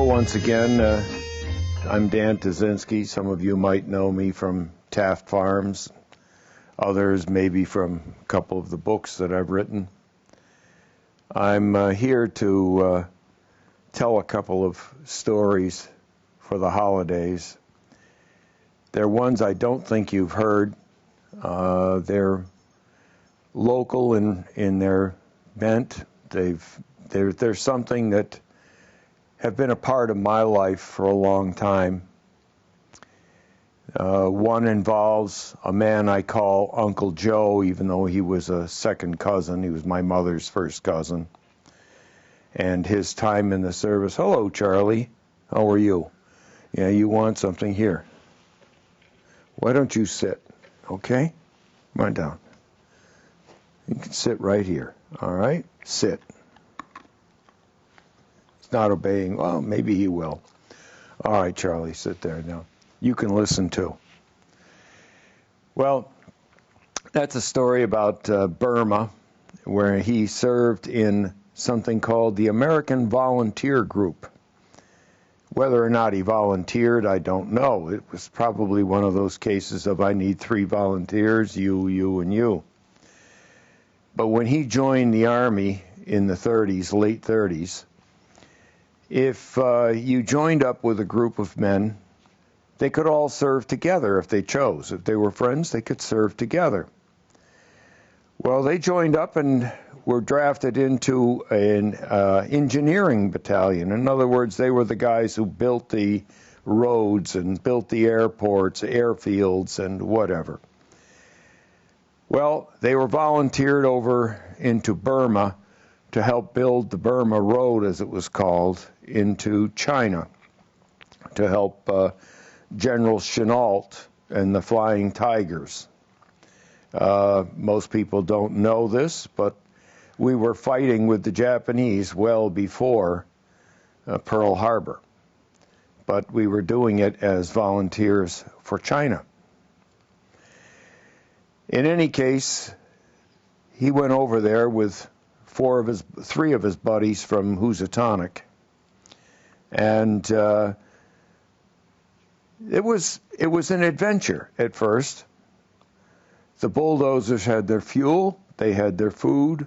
once again. I'm Dan Tawczynski. Some of you might know me from Taft Farms. Others maybe from a couple of the books that I've written. I'm here to tell a couple of stories for the holidays. They're ones I don't think you've heard. They're local in their bent. They're something that have been a part of my life for a long time. One involves a man I call Uncle Joe, even though he was a second cousin. He was my mother's first cousin. And his time in the service. Hello, Charlie. How are you? Yeah, you want something? Here. Why don't you sit? Okay? Come on down. You can sit right here. All right? Sit. He's not obeying. Well, maybe he will. All right, Charlie, sit there now. You can listen too. Well, that's a story about Burma, where he served in something called the American Volunteer Group. Whether or not he volunteered, I don't know. It was probably one of those cases of I need 3 volunteers, you, and you. But when he joined the Army in the 30s, late 30s, if you joined up with a group of men, they could all serve together if they chose. If they were friends, they could serve together. Well, they joined up and were drafted into an engineering battalion. In other words, they were the guys who built the roads and built the airports, airfields, and whatever. Well, they were volunteered over into Burma to help build the Burma Road, as it was called, into China, to help General Chennault and the Flying Tigers. Most people don't know this, but we were fighting with the Japanese well before Pearl Harbor. But we were doing it as volunteers for China. In any case, he went over there with 3 of his buddies from Housatonic, and it was an adventure at first. The bulldozers had their fuel, they had their food,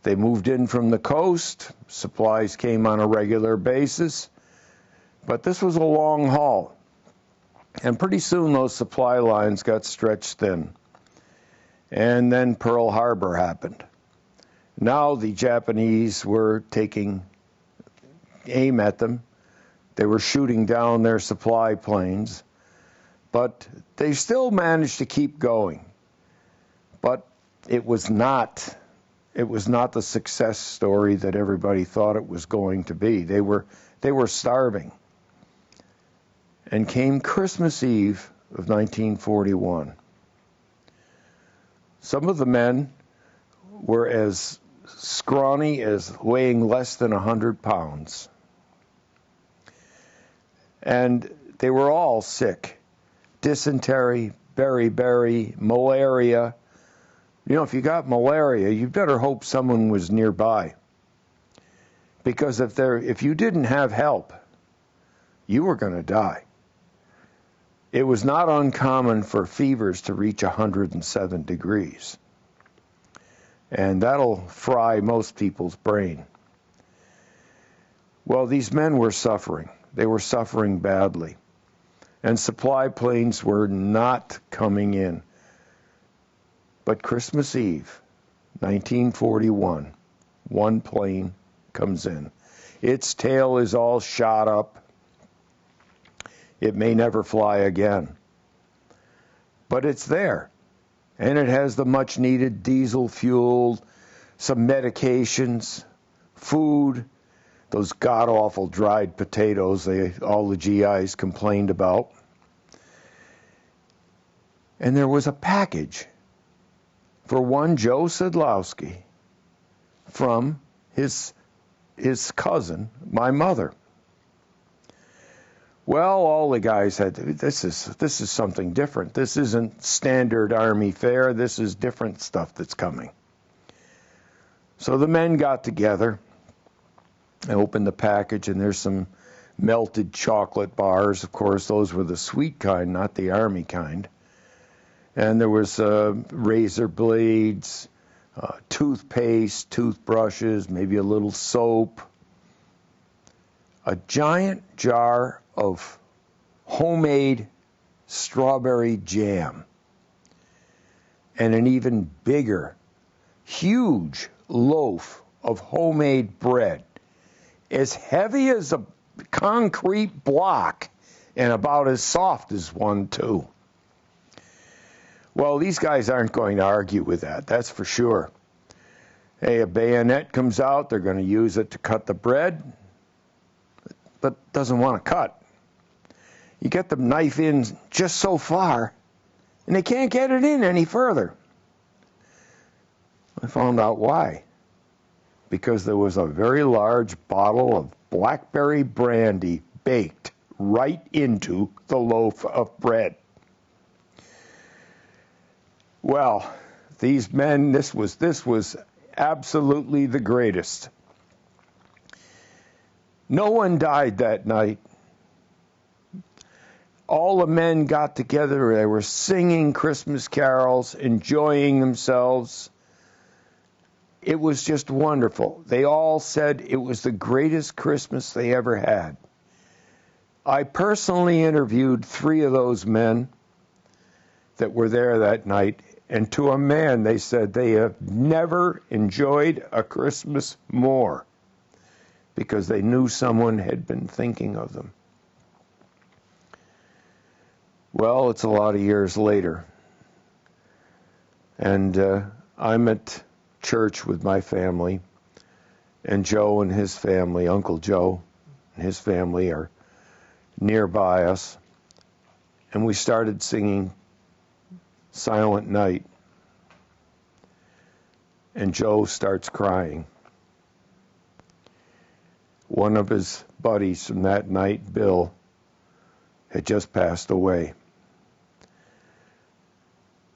they moved in from the coast, supplies came on a regular basis, but this was a long haul, and pretty soon those supply lines got stretched thin. And then Pearl Harbor happened. Now the Japanese were taking aim at them. They were shooting down their supply planes, but they still managed to keep going. But it was not the success story that everybody thought it was going to be. They were starving. And came Christmas Eve of 1941. Some of the men were as scrawny as weighing less than 100 pounds. And they were all sick. Dysentery, beriberi, malaria. You know, if you got malaria, you better hope someone was nearby. Because if you didn't have help, you were going to die. It was not uncommon for fevers to reach 107 degrees. And that'll fry most people's brain. Well, these men were suffering. They were suffering badly. And supply planes were not coming in. But Christmas Eve, 1941, one plane comes in. Its tail is all shot up. It may never fly again. But it's there. And it has the much-needed diesel fuel, some medications, food, those god-awful dried potatoes all the GIs complained about. And there was a package for one Joe Sadlowski from his cousin, my mother. Well, all the guys had, this is something different. This isn't standard Army fare. This is different stuff that's coming. So the men got together. I opened the package, and there's some melted chocolate bars. Of course, those were the sweet kind, not the army kind. And there was razor blades, toothpaste, toothbrushes, maybe a little soap, a giant jar of homemade strawberry jam, and an even bigger, huge loaf of homemade bread, as heavy as a concrete block and about as soft as one, too. Well, these guys aren't going to argue with that, that's for sure. Hey, a bayonet comes out, they're going to use it to cut the bread, but doesn't want to cut. You get the knife in just so far, and they can't get it in any further. I found out why. Because there was a very large bottle of blackberry brandy baked right into the loaf of bread. Well, these men, this was absolutely the greatest. No one died that night. All the men got together. They were singing Christmas carols, enjoying themselves. It was just wonderful. They all said it was the greatest Christmas they ever had. I personally interviewed 3 of those men that were there that night, and to a man they said they have never enjoyed a Christmas more because they knew someone had been thinking of them. Well, it's a lot of years later, and I'm at church with my family, and Joe and his family, Uncle Joe and his family, are nearby us, and we started singing Silent Night, and Joe starts crying. One of his buddies from that night, Bill, had just passed away.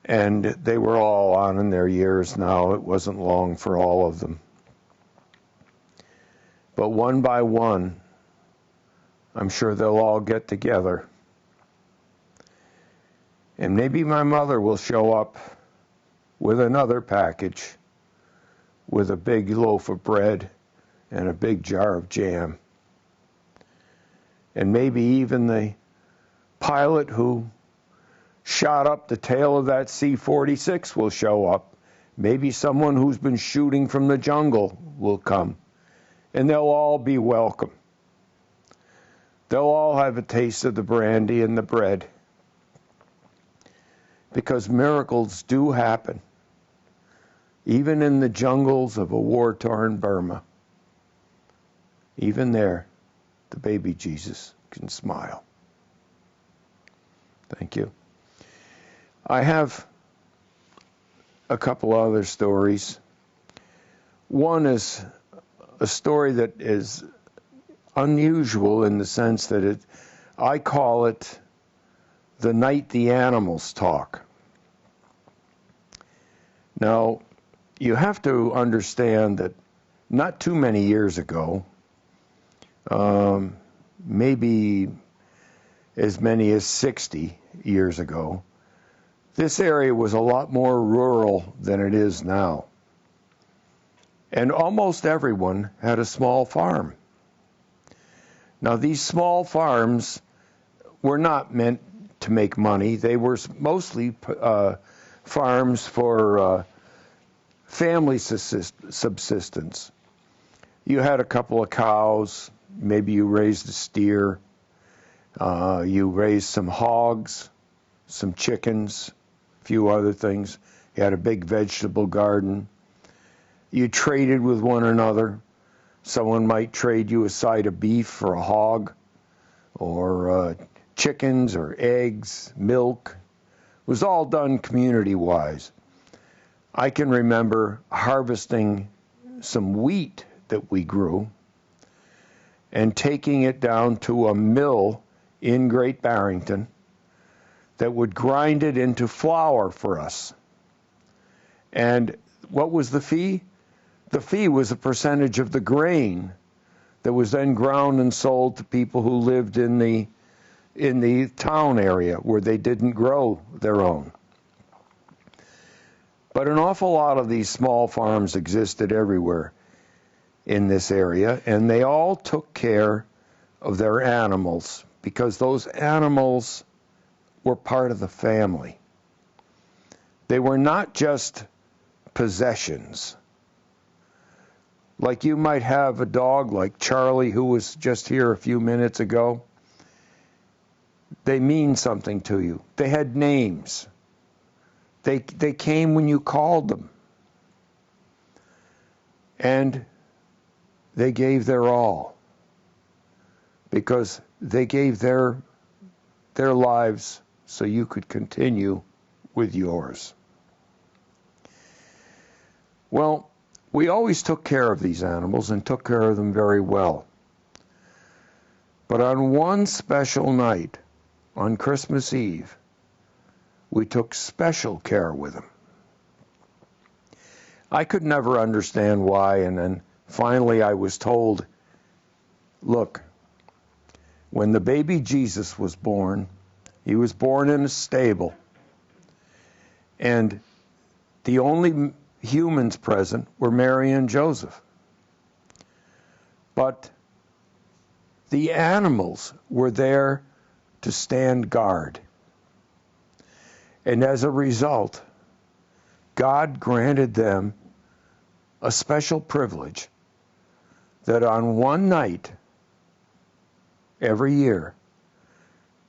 And they were all on in their years now. It wasn't long for all of them. But one by one, I'm sure they'll all get together. And maybe my mother will show up with another package, with a big loaf of bread and a big jar of jam. And maybe even the pilot who shot up the tail of that C-46 will show up. Maybe someone who's been shooting from the jungle will come. And they'll all be welcome. They'll all have a taste of the brandy and the bread. Because miracles do happen, even in the jungles of a war-torn Burma. Even there, the baby Jesus can smile. Thank you. I have a couple other stories. One is a story that is unusual in the sense that I call it the night the animals talk. Now, you have to understand that not too many years ago, maybe as many as 60 years ago, this area was a lot more rural than it is now. And almost everyone had a small farm. Now, these small farms were not meant to make money. They were mostly farms for family subsistence. You had a couple of cows, maybe you raised a steer, you raised some hogs, some chickens, a few other things. You had a big vegetable garden. You traded with one another. Someone might trade you a side of beef for a hog, or chickens or eggs, milk. It was all done community-wise. I can remember harvesting some wheat that we grew and taking it down to a mill in Great Barrington that would grind it into flour for us. And what was the fee? The fee was a percentage of the grain that was then ground and sold to people who lived in the town area where they didn't grow their own. But an awful lot of these small farms existed everywhere in this area, and they all took care of their animals because those animals were part of the family. They were not just possessions. Like you might have a dog like Charlie, who was just here a few minutes ago. They mean something to you. They had names. They came when you called them. And they gave their all because they gave their lives so you could continue with yours. Well, we always took care of these animals and took care of them very well. But on one special night, on Christmas Eve, we took special care with them. I could never understand why, and then finally I was told, look, when the baby Jesus was born, he was born in a stable, and the only humans present were Mary and Joseph. But the animals were there to stand guard. And as a result, God granted them a special privilege that on one night every year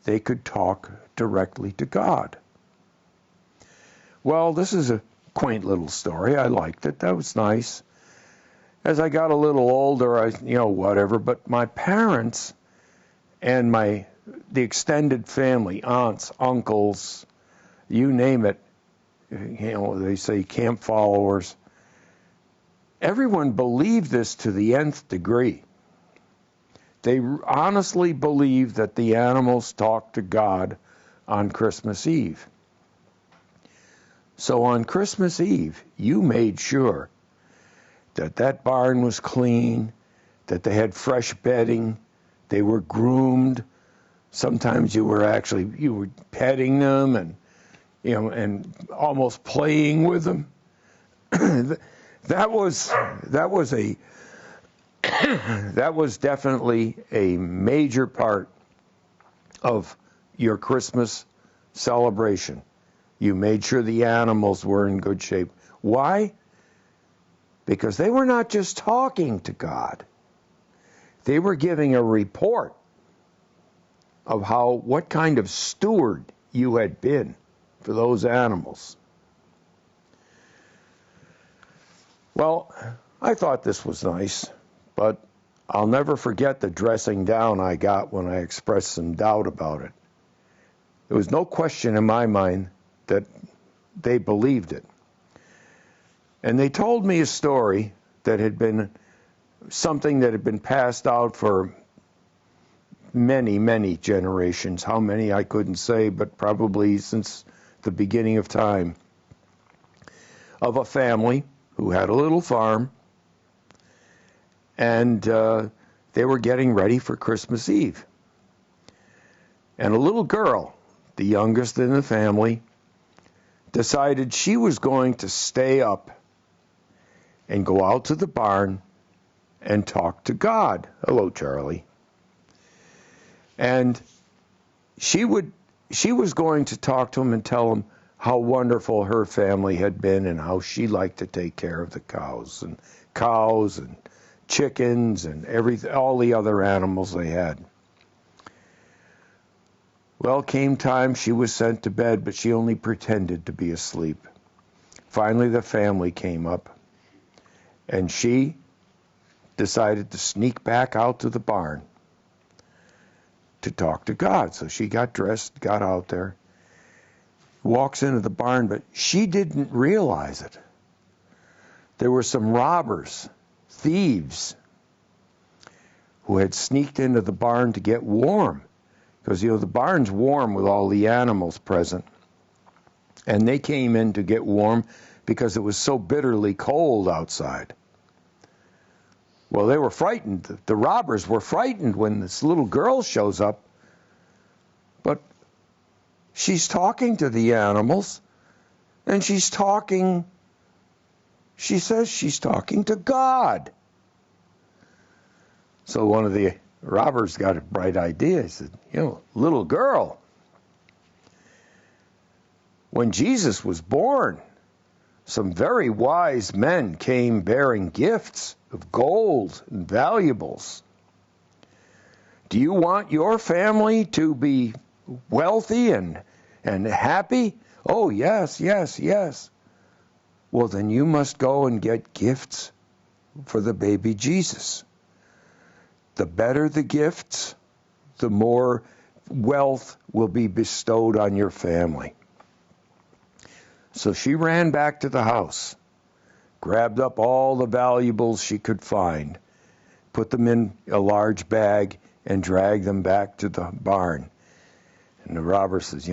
they could talk directly to God. Well, this is a quaint little story. I liked it. That was nice. As I got a little older, whatever, but my parents and the extended family, aunts, uncles, you name it, they say camp followers, everyone believed this to the nth degree. They honestly believed that the animals talked to God on Christmas Eve. So on Christmas Eve, you made sure that that barn was clean, that they had fresh bedding, they were groomed. Sometimes you were petting them and almost playing with them. That was definitely a major part of your Christmas celebration. You made sure the animals were in good shape. Why? Because they were not just talking to God. They were giving a report of what kind of steward you had been for those animals. Well, I thought this was nice, but I'll never forget the dressing down I got when I expressed some doubt about it. There was no question in my mind that they believed it. And they told me a story that had been something that had been passed out for many, many generations. How many, I couldn't say, but probably since the beginning of time, of a family who had a little farm, and they were getting ready for Christmas Eve. And a little girl, the youngest in the family, decided she was going to stay up and go out to the barn and talk to God. Hello, Charlie. And she was going to talk to him and tell him how wonderful her family had been and how she liked to take care of the cows and chickens and everything, all the other animals they had. Well, came time, she was sent to bed, but she only pretended to be asleep. Finally, the family came up, and she decided to sneak back out to the barn to talk to God. So she got dressed, got out there, walks into the barn, but she didn't realize it. There were some robbers, thieves, who had sneaked into the barn to get warm. Because, the barn's warm with all the animals present. And they came in to get warm because it was so bitterly cold outside. Well, they were frightened. The robbers were frightened when this little girl shows up. But she's talking to the animals, and she says she's talking to God. So one of the robbers got a bright idea. He said, little girl, when Jesus was born, some very wise men came bearing gifts of gold and valuables. Do you want your family to be wealthy and happy? Oh, yes, yes, yes. Well, then you must go and get gifts for the baby Jesus. The better the gifts, the more wealth will be bestowed on your family. So she ran back to the house, grabbed up all the valuables she could find, put them in a large bag, and dragged them back to the barn. And the robber says,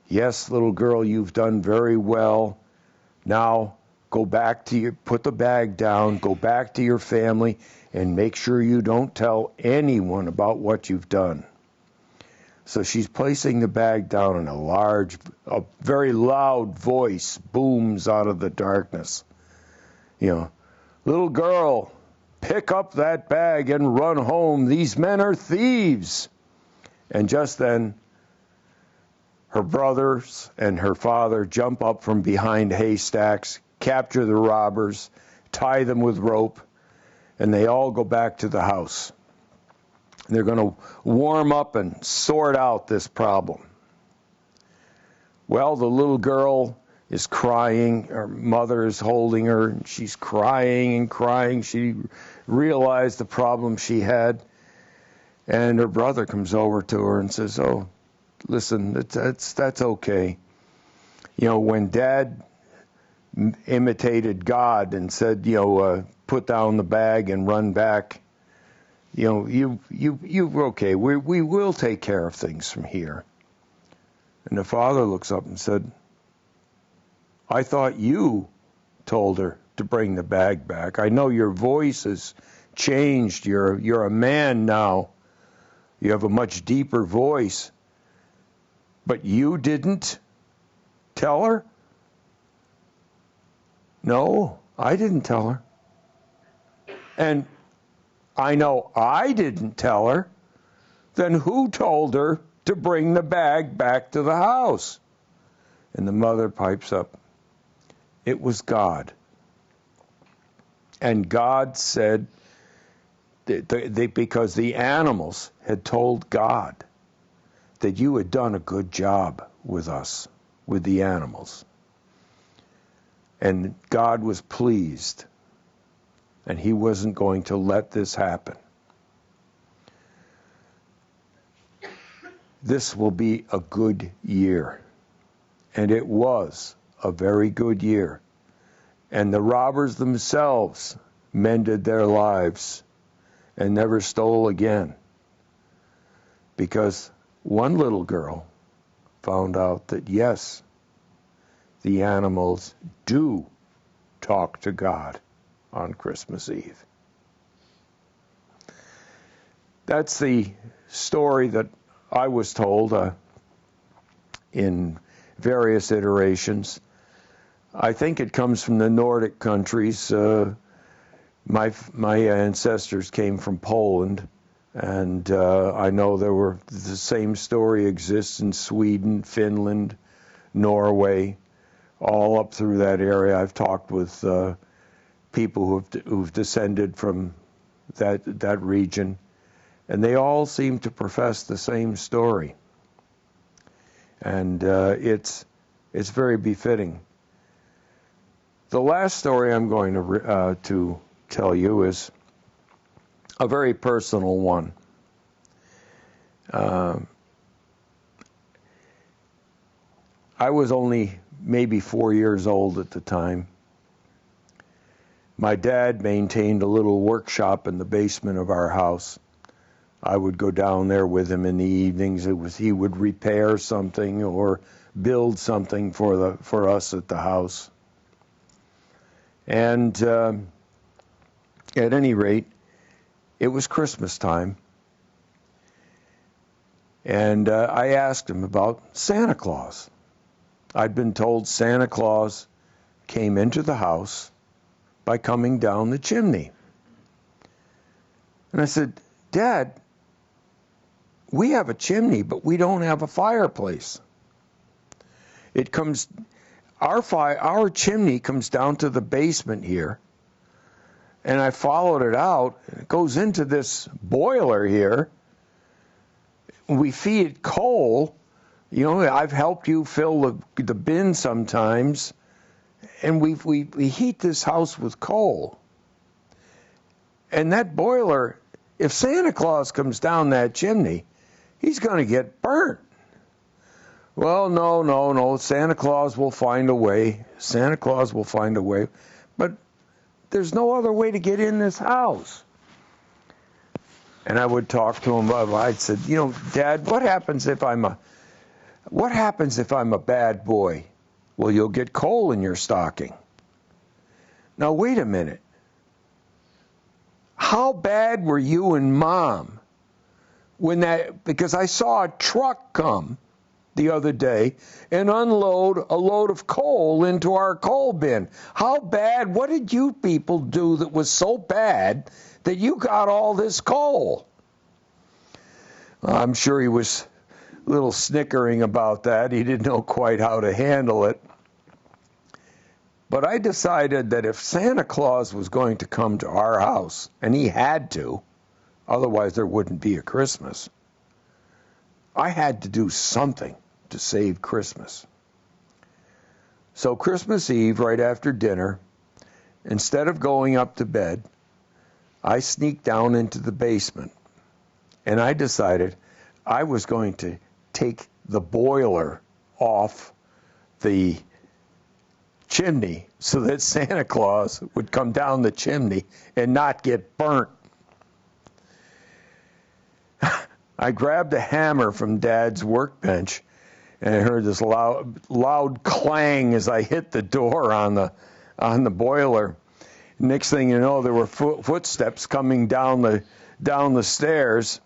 yes, little girl, you've done very well. Now go back to put the bag down, go back to your family, and make sure you don't tell anyone about what you've done. So she's placing the bag down, and a very loud voice booms out of the darkness. Little girl, pick up that bag and run home. These men are thieves. And just then, her brothers and her father jump up from behind haystacks, capture the robbers, tie them with rope, and they all go back to the house. They're going to warm up and sort out this problem. Well, the little girl is crying. Her mother is holding her, and she's crying and crying. She realized the problem she had. And her brother comes over to her and says, oh, listen, that's okay. When Dad imitated God and said, put down the bag and run back, you're okay. We will take care of things from here. And the father looks up and said, I thought you told her to bring the bag back. I know your voice has changed. You're a man now. You have a much deeper voice. But you didn't tell her? No, I didn't tell her. And I know I didn't tell her. Then who told her to bring the bag back to the house? And the mother pipes up, it was God. And God said, because the animals had told God that you had done a good job with us, with the animals. And God was pleased. And he wasn't going to let this happen. This will be a good year. And it was a very good year. And the robbers themselves mended their lives and never stole again. Because one little girl found out that, yes, the animals do talk to God on Christmas Eve. That's the story that I was told in various iterations. I think it comes from the Nordic countries. My ancestors came from Poland, and I know the same story exists in Sweden, Finland, Norway, all up through that area. I've talked with people who've descended from that region, and they all seem to profess the same story. And it's very befitting. The last story I'm going to tell you is a very personal one. I was only maybe 4 years old at the time. My dad maintained a little workshop in the basement of our house. I would go down there with him in the evenings. He would repair something or build something for us at the house. And at any rate, it was Christmas time. And I asked him about Santa Claus. I'd been told Santa Claus came into the house by coming down the chimney. And I said, Dad, we have a chimney, but we don't have a fireplace. Our chimney comes down to the basement here, and I followed it out, and it goes into this boiler here. We feed it coal. You know, I've helped you fill the bin sometimes, and we heat this house with coal. And that boiler, if Santa Claus comes down that chimney, he's going to get burnt. Well, no, Santa Claus will find a way. Santa Claus will find a way. But there's no other way to get in this house. And I would talk to him about it. I said, you know, Dad, what happens if I'm a bad boy? Well, you'll get coal in your stocking. Now, wait a minute. How bad were you and Mom because I saw a truck come the other day and unload a load of coal into our coal bin. How bad, what did you people do that was so bad that you got all this coal? Well, I'm sure he was a little snickering about that. He didn't know quite how to handle it. But I decided that if Santa Claus was going to come to our house, and he had to, otherwise there wouldn't be a Christmas, I had to do something to save Christmas. So Christmas Eve, right after dinner, instead of going up to bed, I sneaked down into the basement, and I decided I was going to take the boiler off the chimney so that Santa Claus would come down the chimney and not get burnt. I grabbed a hammer from Dad's workbench, and I heard this loud clang as I hit the door on the boiler. Next thing you know, there were footsteps coming down the stairs.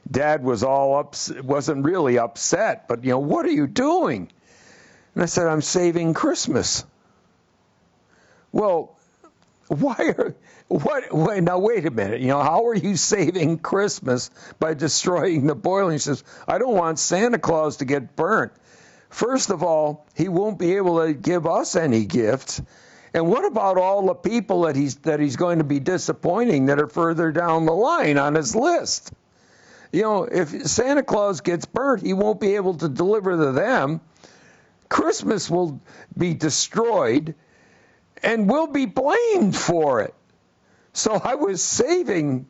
Dad was wasn't really upset, but, you know, what are you doing? And I said, I'm saving Christmas. Well, now wait a minute, you know, how are you saving Christmas by destroying the boiler? He says, I don't want Santa Claus to get burnt. First of all, he won't be able to give us any gifts. And what about all the people that he's going to be disappointing that are further down the line on his list? You know, if Santa Claus gets burnt, he won't be able to deliver to them. Christmas will be destroyed, and we'll be blamed for it. So I was saving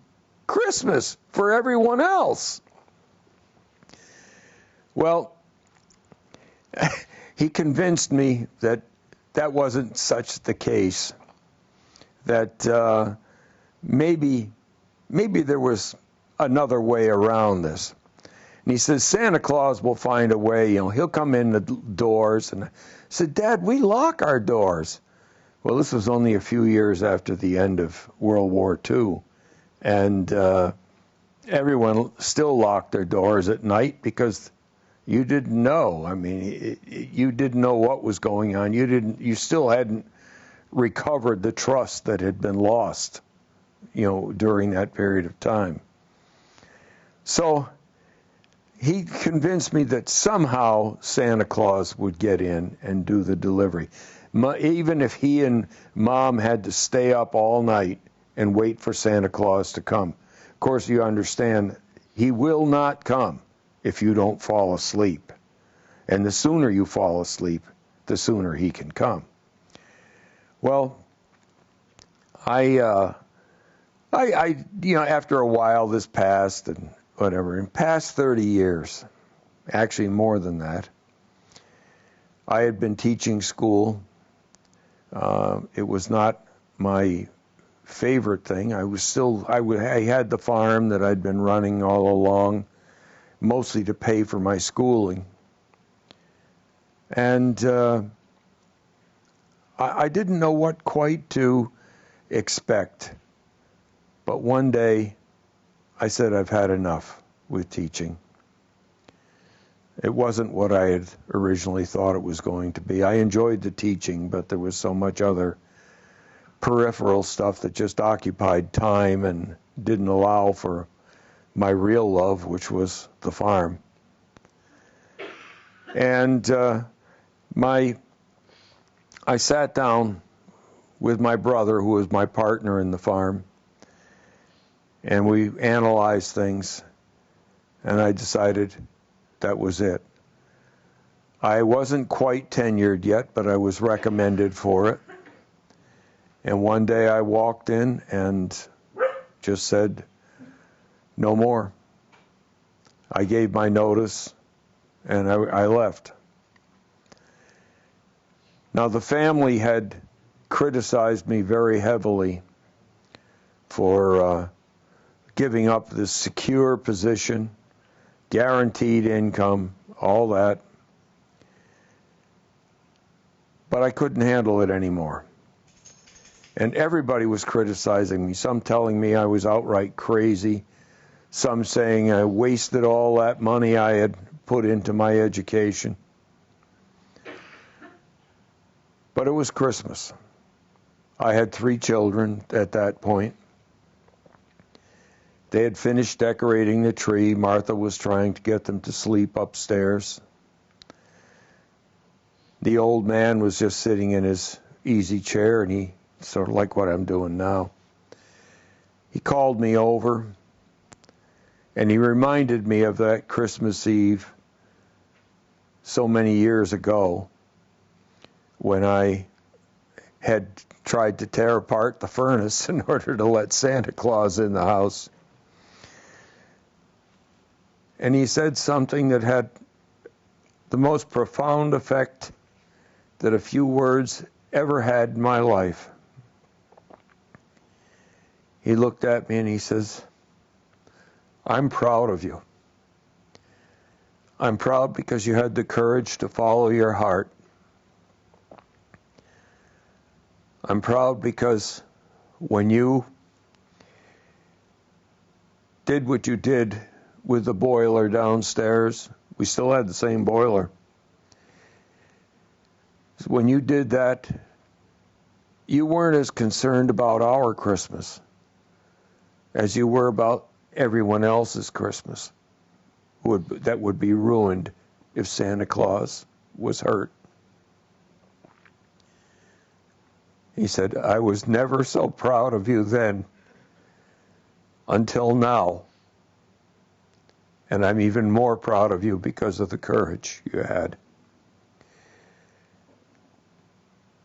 Christmas for everyone else. Well, he convinced me that wasn't such the case, that maybe there was another way around this. And he says, Santa Claus will find a way, you know, he'll come in the doors. And I said, Dad, we lock our doors. Well, this was only a few years after the end of World War II. And everyone still locked their doors at night because you didn't know. I mean, you didn't know what was going on. You still hadn't recovered the trust that had been lost, you know, during that period of time. So he convinced me that somehow Santa Claus would get in and do the delivery. Even if he and Mom had to stay up all night and wait for Santa Claus to come. Of course, you understand, he will not come if you don't fall asleep. And the sooner you fall asleep, the sooner he can come. Well, I you know, after a while this passed and whatever, in past 30 years, actually more than that, I had been teaching school. It was not my favorite thing. I had the farm that I'd been running all along, mostly to pay for my schooling. And I didn't know what quite to expect. But one day, I said, I've had enough with teaching. It wasn't what I had originally thought it was going to be. I enjoyed the teaching, but there was so much other peripheral stuff that just occupied time and didn't allow for my real love, which was the farm. And I sat down with my brother, who was my partner in the farm, and we analyzed things, and I decided that was it. I wasn't quite tenured yet, but I was recommended for it. And one day I walked in and just said, no more. I gave my notice, and I left. Now, the family had criticized me very heavily for giving up this secure position, guaranteed income, all that. But I couldn't handle it anymore. And everybody was criticizing me, some telling me I was outright crazy, some saying I wasted all that money I had put into my education. But it was Christmas. I had 3 children at that point. They had finished decorating the tree. Martha was trying to get them to sleep upstairs. The old man was just sitting in his easy chair, and he sort of like what I'm doing now. He called me over, and he reminded me of that Christmas Eve so many years ago when I had tried to tear apart the furnace in order to let Santa Claus in the house. And he said something that had the most profound effect that a few words ever had in my life. He looked at me and he says, I'm proud of you. I'm proud because you had the courage to follow your heart. I'm proud because when you did what you did with the boiler downstairs, we still had the same boiler. When you did that, you weren't as concerned about our Christmas as you were about everyone else's Christmas that would be ruined if Santa Claus was hurt. He said, I was never so proud of you then until now. And I'm even more proud of you because of the courage you had.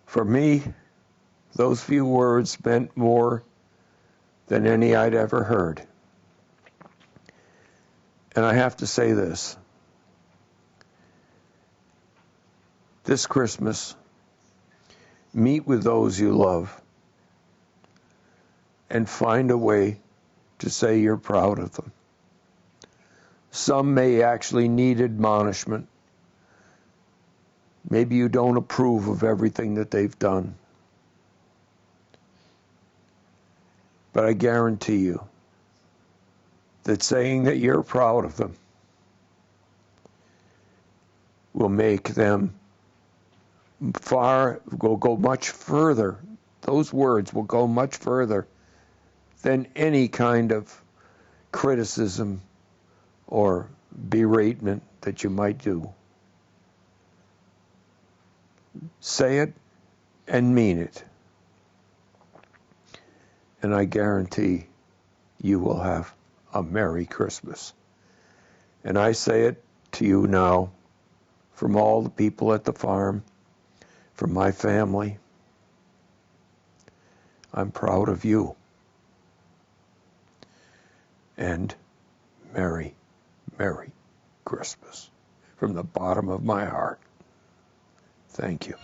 For me, those few words meant more than any I'd ever heard. And I have to say this. This Christmas, meet with those you love and find a way to say you're proud of them. Some may actually need admonishment. Maybe you don't approve of everything that they've done. But I guarantee you that saying that you're proud of them will make them go much further. Those words will go much further than any kind of criticism or beratement that you might do. Say it and mean it. And I guarantee you will have a Merry Christmas. And I say it to you now from all the people at the farm, from my family. I'm proud of you. And Merry, Merry Christmas from the bottom of my heart. Thank you.